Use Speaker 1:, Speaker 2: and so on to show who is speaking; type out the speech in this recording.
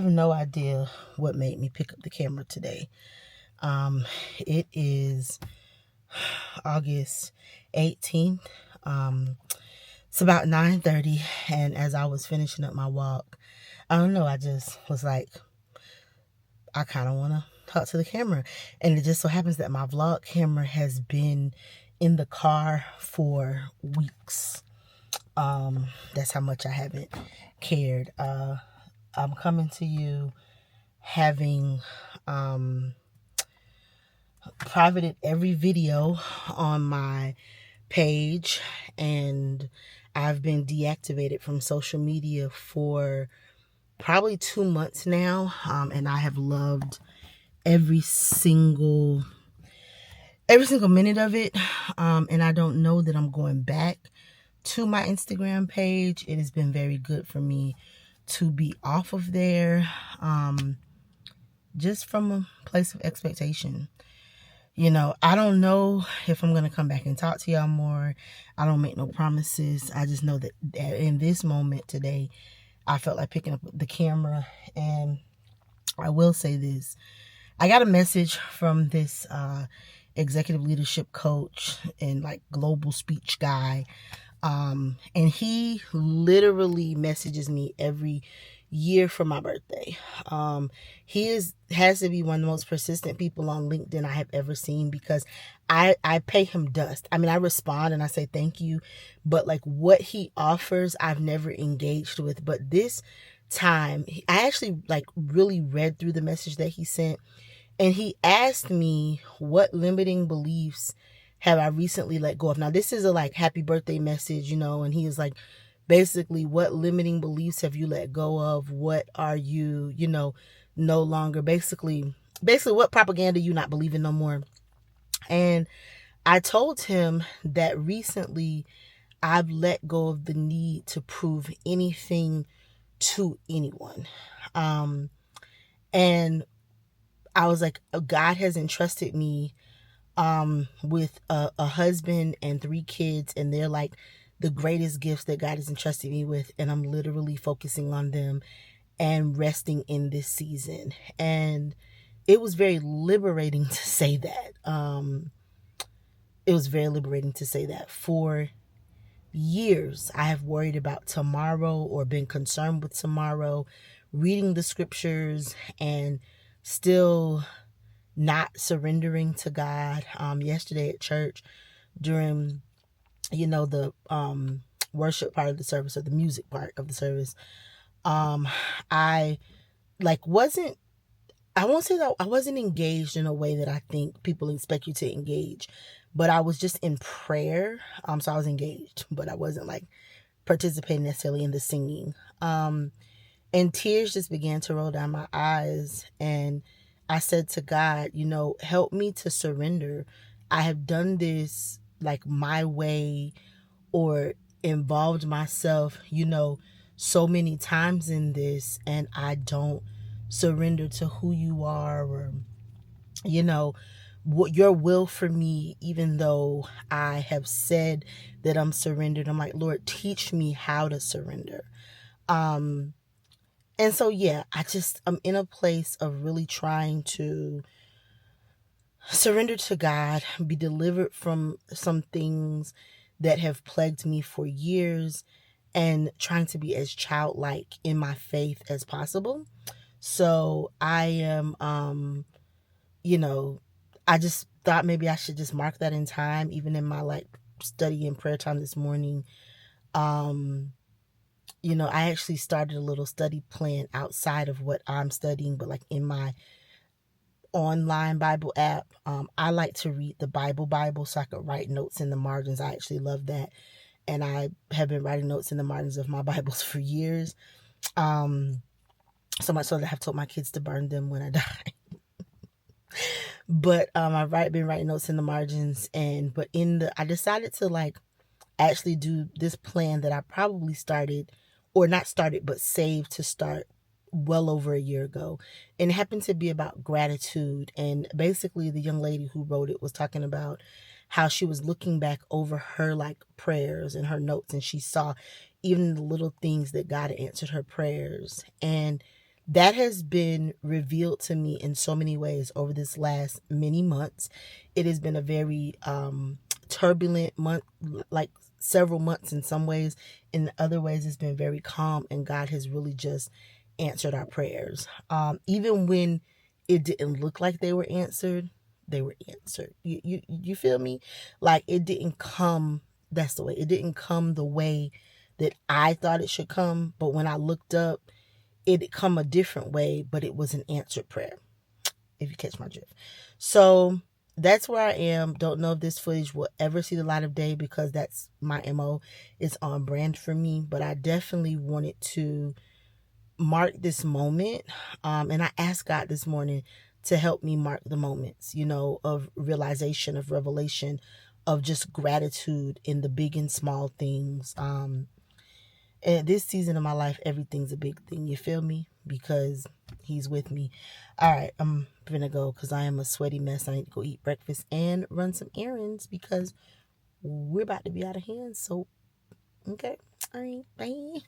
Speaker 1: have no idea what made me pick up the camera today. It is August 18th. It's about 9:30, and as I was finishing up my walk, I don't know, I just was like, I kind of want to talk to the camera. And it just so happens that my vlog camera has been in the car for weeks. That's how much I haven't cared. I'm coming to you having privated every video on my page, and I've been deactivated from social media for probably 2 months now, and I have loved every single minute of it, and I don't know that I'm going back to my Instagram page. It has been very good for me to be off of there, just from a place of expectation. You know, I don't know if I'm going to come back and talk to y'all more. I don't make no promises. I just know that in this moment today, I felt like picking up the camera. And I will say this. I got a message from this executive leadership coach and like global speech guy. And he literally messages me every year for my birthday. He has to be one of the most persistent people on LinkedIn I have ever seen, because I pay him dust. I mean, I respond and I say thank you, but like what he offers, I've never engaged with. But this time, I actually like really read through the message that he sent, and he asked me what limiting beliefs have I recently let go of. Now, this is a like happy birthday message, you know, and he is like, basically, what limiting beliefs have you let go of? What are you, you know, no longer, basically what propaganda you not believing no more? And I told him that recently I've let go of the need to prove anything to anyone. And I was like, God has entrusted me with a husband and 3 kids, and they're like the greatest gifts that God has entrusted me with, and I'm literally focusing on them and resting in this season. And it was very liberating to say that. It was very liberating to say that. For years, I have worried about tomorrow or been concerned with tomorrow, reading the scriptures and still not surrendering to God. Yesterday at church, during, you know, the worship part of the service, or the music part of the service, I like wasn't, I won't say that I wasn't engaged in a way that I think people expect you to engage, but I was just in prayer. So I was engaged, but I wasn't like participating necessarily in the singing. And tears just began to roll down my eyes, and I said to God, you know, help me to surrender. I have done this like my way, or involved myself, you know, so many times in this, and I don't surrender to who you are, or, you know, what your will for me, even though I have said that I'm surrendered. I'm like, Lord, teach me how to surrender. And so, yeah, I'm in a place of really trying to surrender to God, be delivered from some things that have plagued me for years, and trying to be as childlike in my faith as possible. So I am, you know, I just thought maybe I should just mark that in time, even in my like study and prayer time this morning. You know, I actually started a little study plan outside of what I'm studying, but like in my online Bible app. I like to read the Bible so I could write notes in the margins. I actually love that. And I have been writing notes in the margins of my Bibles for years. So much so that I have told my kids to burn them when I die. But I've been writing notes in the margins, but I decided to like actually do this plan that I probably started, or not started, but saved to start well over a year ago. And it happened to be about gratitude. And basically the young lady who wrote it was talking about how she was looking back over her like prayers and her notes, and she saw even the little things that God had answered her prayers. And That has been revealed to me in so many ways over this last many months. It has been a very turbulent month, like several months in some ways. In other ways, it's been very calm, and God has really just answered our prayers. Even when it didn't look like they were answered, they were answered. You feel me? Like it didn't come. That's the way. It didn't come the way that I thought it should come. But when I looked up, it come a different way, but it was an answered prayer, if you catch my drift. So that's where I am. Don't know if this footage will ever see the light of day because that's my MO. It's on brand for me, but I definitely wanted to mark this moment. And I asked God this morning to help me mark the moments, of realization, of revelation, of just gratitude in the big and small things. And this season of my life, everything's a big thing. You feel me? Because he's with me. All right, I'm gonna go because I am a sweaty mess. I need to go eat breakfast and run some errands because we're about to be out of hand. So, okay. All right, bye.